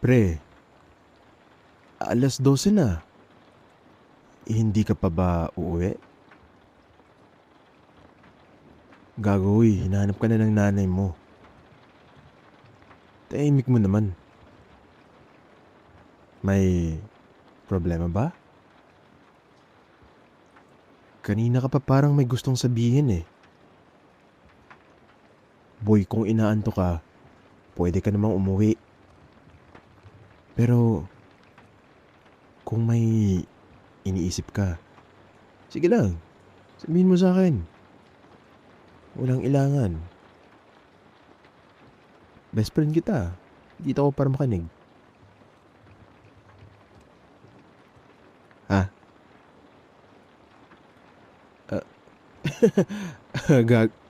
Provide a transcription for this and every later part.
Pre, 12:00 na. Hindi ka pa ba uuwi? Gago, hinahanap ka na ng nanay mo. Tahimik mo naman. May problema ba? Kanina ka pa parang may gustong sabihin eh. Boy, kung inaanto ka, pwede ka namang umuwi. Pero, kung may iniisip ka, sige lang, sabihin mo sa akin. Walang ilangan. Best friend kita. Dito ako para makinig. Ha?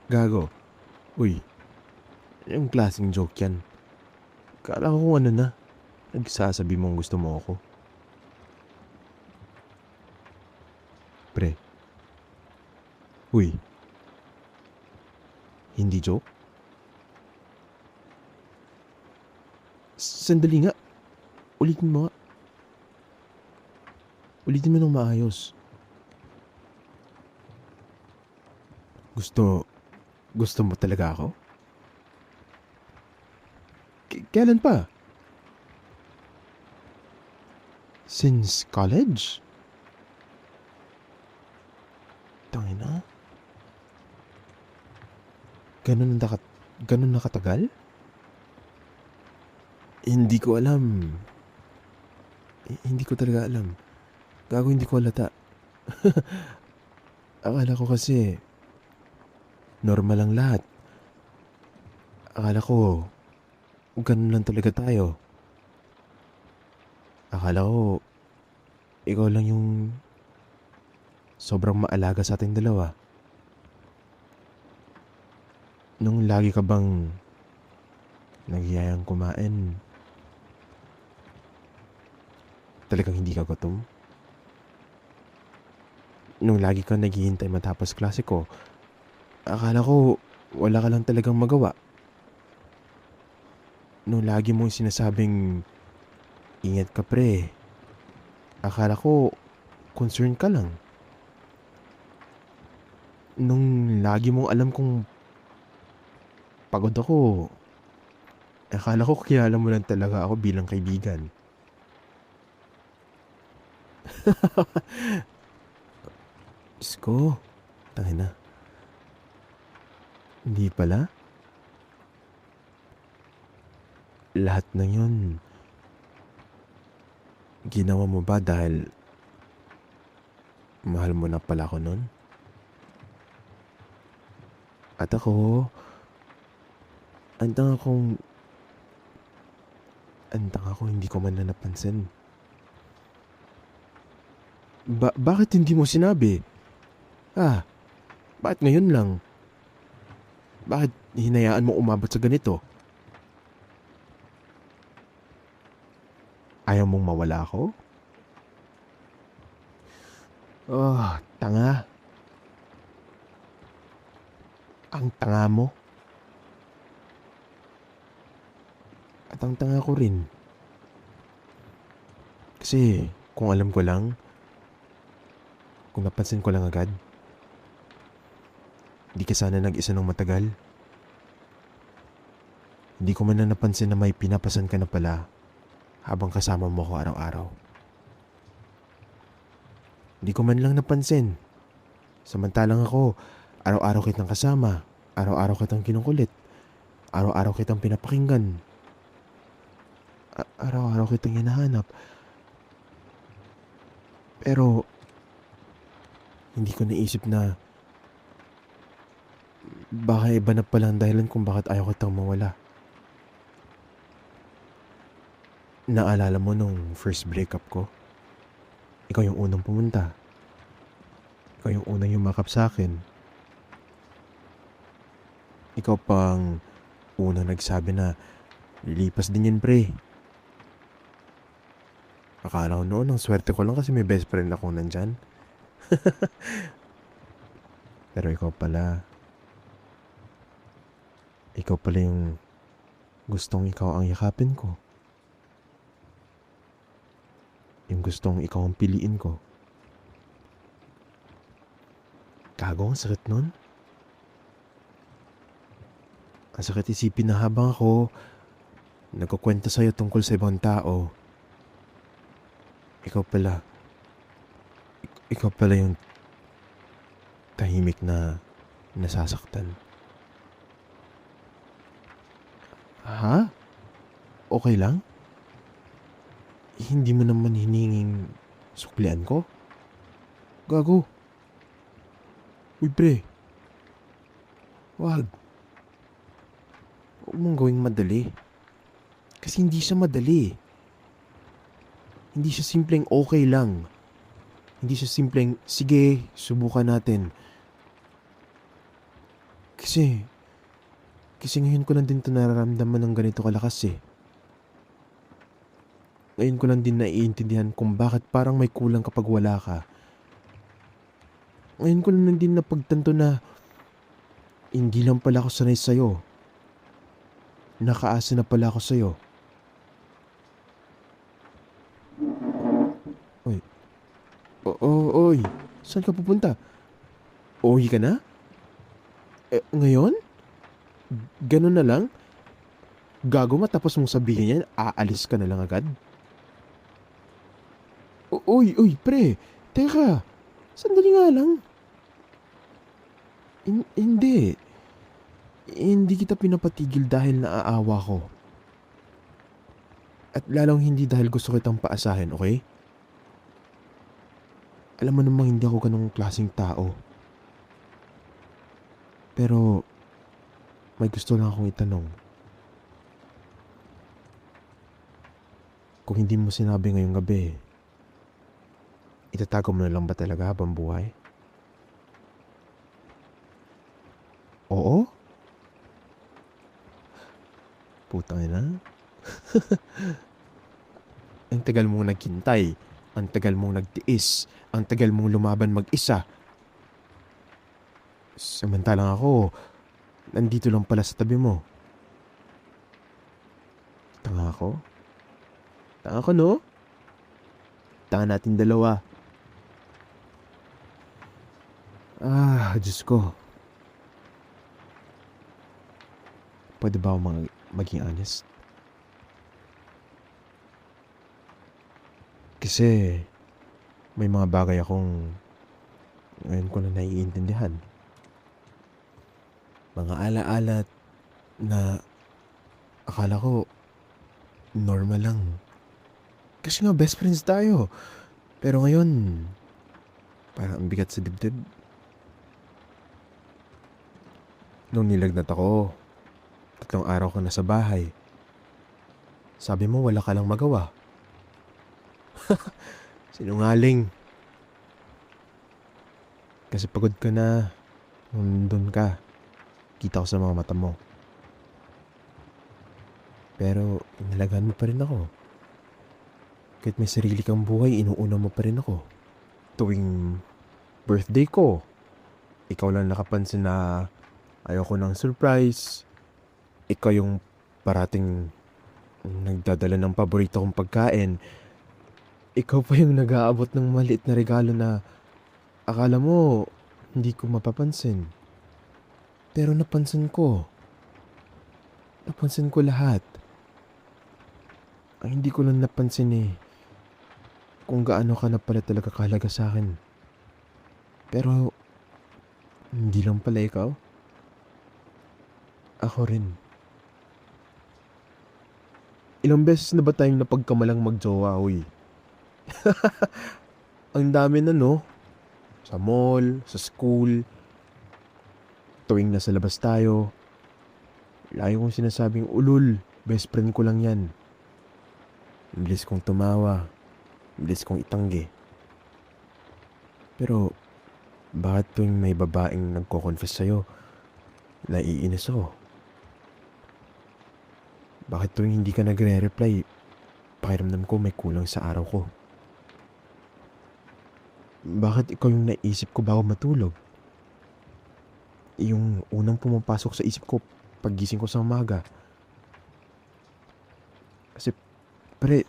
Gago. Uy, yung klaseng joke yan. Kala ko kung ano na. Nagsasabi mong gusto mo ako. Pre. Uy. Hindi joke? Sandali nga. Ulitin mo nga. Ulitin mo ng maayos. Gusto mo talaga ako? Kailan pa? Since college? Tangina. Ganun na katagal? Hindi ko alam. Hindi ko talaga alam. Gago, hindi ko halata. Akala ko kasi normal lang lahat. Akala ko ganun lang talaga tayo. Akala ko ikaw lang yung sobrang maalaga sa ating dalawa. Nung lagi ka bang nagyayang kumain, talagang hindi ka gutom? Nung lagi ka naghihintay matapos klase ko, akala ko wala ka lang talagang magawa. Nung lagi mong sinasabing, ingat ka pre, akala ko concerned ka lang. Nung lagi mong alam kung pagod ako, akala ko kilala mo lang talaga ako bilang kaibigan. Diyos ko, tangina. Hindi pala. Lahat ng yun, ginawa mo ba dahil mahal mo na pala ako nun? At ako, antang ako hindi ko man na napansin. Bakit hindi mo sinabi? Bakit ngayon lang? Bakit hinayaan mo umabot sa ganito? Ayaw mong mawala ako? Tanga. Ang tanga mo. At ang tanga ko rin. Kasi kung alam ko lang, kung napansin ko lang agad, hindi ka sana nag-isa ng matagal. Hindi ko man na napansin na may pinapasan ka na pala habang kasama mo ako araw-araw. Hindi ko man lang napansin. Samantalang ako, araw-araw kitang kasama, araw-araw kitang kinukulit, araw-araw kitang pinapakinggan, araw-araw kitang hinahanap. Pero, hindi ko naisip na baka iba na pala ang dahilan kung bakit ayaw kitang mawala. Naalala mo nung first breakup ko? Ikaw yung unang pumunta. Ikaw yung unang yumakap sa akin. Ikaw pang unang nagsabi na lilipas din yan pre. Akala ko noon ang swerte ko lang kasi may best friend ako nandyan. Pero ikaw pala yung gustong ikaw ang yakapin ko. Yung gustong ikaw ang piliin ko. Gago, ang sakit nun. Ang sakit isipin na habang ako nagkukwento sa'yo tungkol sa ibang tao, ikaw pala, ikaw pala yung tahimik na nasasaktan. Ha? Okay lang? Hindi mo naman hiningin suklian ko? Gago. Uy pre, wag. Huwag mong gawing madali. Kasi hindi siya madali. Hindi siya simpleng okay lang. Hindi siya simpleng, sige, subukan natin. Kasi ngayon ko lang din ito nararamdaman ng ganito kalakas eh. Ngayon ko lang din naiintindihan kung bakit parang may kulang kapag wala ka. Ngayon ko lang din napagtanto na hindi lang pala ako sanay sa'yo. Nakaasa na pala ako sa'yo. Oy, oy, saan ka pupunta? Uwi ka na? Ngayon? Ganun na lang? Gago, matapos mong sabihin yan, aalis ka na lang agad? Uy, pre, teka, sandali nga lang. Hindi. Hindi kita pinapatigil dahil naaawa ko. At lalong hindi dahil gusto kitang paasahin, okay? Alam mo namang hindi ako ganong klaseng tao. Pero, may gusto lang akong itanong. Kung hindi mo sinabi ngayong gabi, itatago mo na lang ba talaga habang buhay? Oo? Putang ina. Ang tagal mong naghintay. Ang tagal mong nagtiis. Ang tagal mong lumaban mag-isa. Samantalang ako, nandito lang pala sa tabi mo. Tanga ako? Tanga ko, no? Tanga natin dalawa. Diyos ko. Pwede ba ako maging honest? Kasi may mga bagay akong ngayon ko na naiintindihan. Mga alaala na akala ko normal lang. Kasi nga best friends tayo. Pero ngayon, parang ang bigat sa dibdib. Nung nilagnat ako, 3 araw ko na sa bahay. Sabi mo wala ka lang magawa. Sinungaling. Kasi pagod ka na. Nandun ka. Kita ko sa mga mata mo. Pero inalagaan mo pa rin ako. Kahit may sarili kang buhay, inuuna mo pa rin ako. Tuwing birthday ko, ikaw lang nakapansin na ayoko ng surprise. Ikaw yung parating nagdadala ng paborito kong pagkain. Ikaw pa yung nag-aabot ng maliit na regalo na akala mo hindi ko mapapansin. Pero napansin ko. Napansin ko lahat. Ang hindi ko lang napansin kung gaano ka na pala talaga kahalaga sa akin. Pero hindi lang pala ikaw. Ako rin. Ilang beses na ba tayong napagkamalang magjowa, uy? Ang dami na, no? Sa mall, sa school. Tuwing nasa labas tayo. Lagi kong sinasabing, ulul, best friend ko lang yan. Bilis kong tumawa. Bilis kong itanggi. Pero, bakit tuwing may babaeng nagko-confess sa'yo, naiinis ako? Bakit tuwing hindi ka nagre-reply, pakiramdam ko may kulang sa araw ko? Bakit ikaw yung naisip ko bago matulog? Yung unang pumapasok sa isip ko paggising ko sa umaga. Kasi, pre,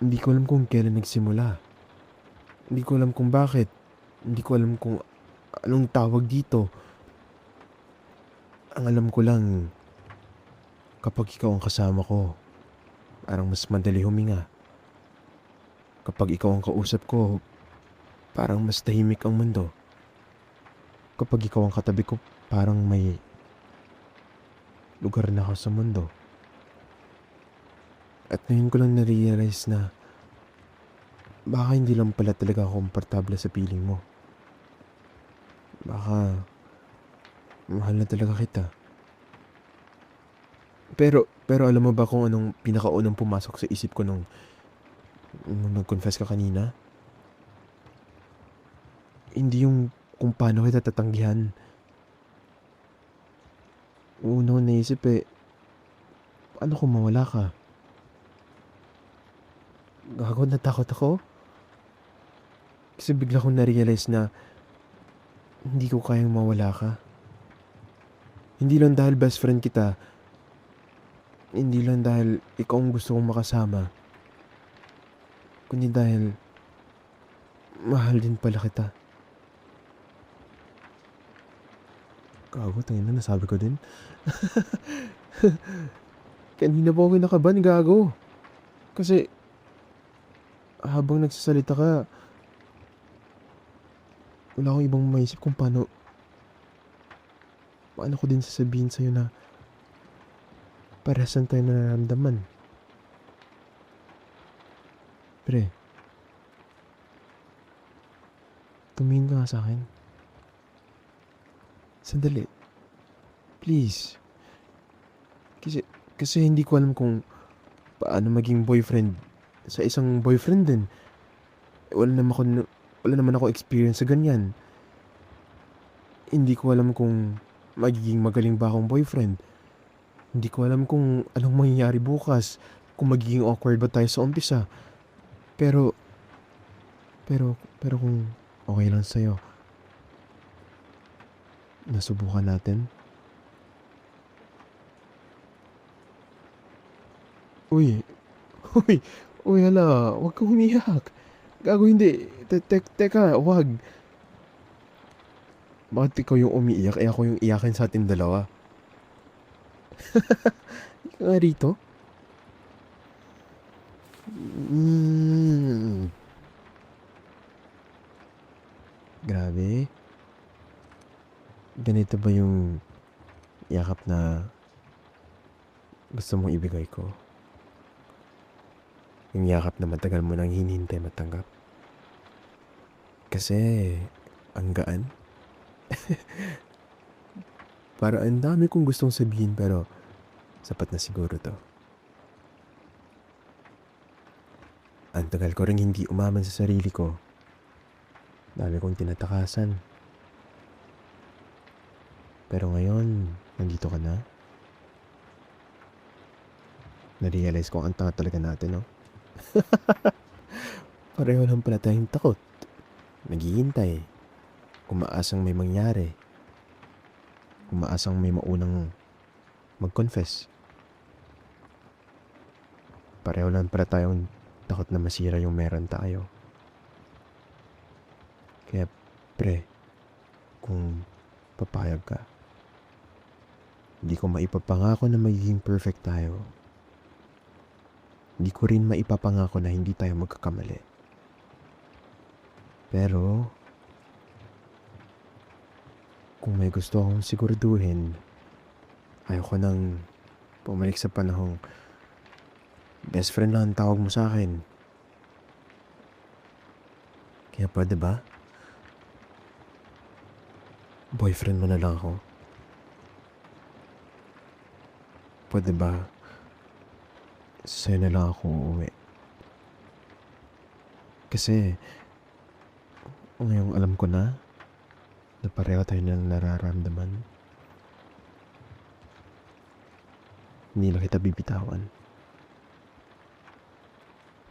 Hindi ko alam kung kailan nagsimula. Hindi ko alam kung bakit. Hindi ko alam kung anong tawag dito. Ang alam ko lang, kapag ikaw ang kasama ko, parang mas madali huminga. Kapag ikaw ang kausap ko, parang mas tahimik ang mundo. Kapag ikaw ang katabi ko, parang may lugar na ako sa mundo. At ngayon ko lang na-realize na baka hindi lang pala talaga ako komportable sa piling mo. Baka mahal na talaga kita. Pero alam mo ba kung anong pinakaunang pumasok sa isip ko nung nag-confess ka kanina? Hindi yung kung paano kita tatanggihan. Una ko naisip paano kung mawala ka? Gago, natakot ako. Kasi bigla kong na-realize na hindi ko kayang mawala ka. Hindi lang dahil best friend kita. Hindi lang dahil ikaw ang gusto kong makasama. Kundi dahil mahal din pala kita. Gago, tangin na, nasabi ko din. Kanina po ako nakaban, gago. Kasi habang nagsasalita ka, wala akong ibang maisip kung paano ko din sasabihin sa'yo na parasan tayo nararamdaman. Pre, tumingin ka nga sa akin. Sandali. Please. Kasi hindi ko alam kung paano maging boyfriend sa isang boyfriend din. Wala naman ako experience sa ganyan. Hindi ko alam kung magiging magaling ba akong boyfriend. Hindi ko alam kung anong mangyayari bukas. Kung magiging awkward ba tayo sa umpisa. Pero kung okay lang sa'yo, nasubukan natin. Uy, hala, wag kang umiyak. Gago, hindi. Teka, wag. Bakit ikaw yung umiiyak? Ako yung iyakin sa ating dalawa. Ika nga rito. Grabe. Ganito ba yung yakap na gusto mong ibigay ko? Yung yakap na matagal mo nang hinihintay matanggap? Kasi ang gaan. Para ang dami kong gustong sabihin pero sapat na siguro to. Ang tagal ko rin hindi umaman sa sarili ko. Dami kong tinatakasan. Pero ngayon, nandito ka na. Na-realize ko ang tanga talaga natin, no? Pareho lang pala tayong takot. Naghihintay. Umaasang may mangyari. Umaasang may maunang mag-confess. Pareho lang pala tayong takot na masira yung meron tayo. Kaya, pre, kung papayag ka, hindi ko maipapangako na magiging perfect tayo. Hindi ko rin maipapangako na hindi tayo magkakamali. Pero, kung may gusto akong siguraduhin, ayoko nang pumalik sa panahong best friend lang ang tawag mo sa akin. Kaya pwede ba? Boyfriend mo na lang ako. Pwede ba? Sa'yo na lang ako uuwi. Kasi, ngayong alam ko na pareho tayo ng nararamdaman. Hindi na kita bibitawan.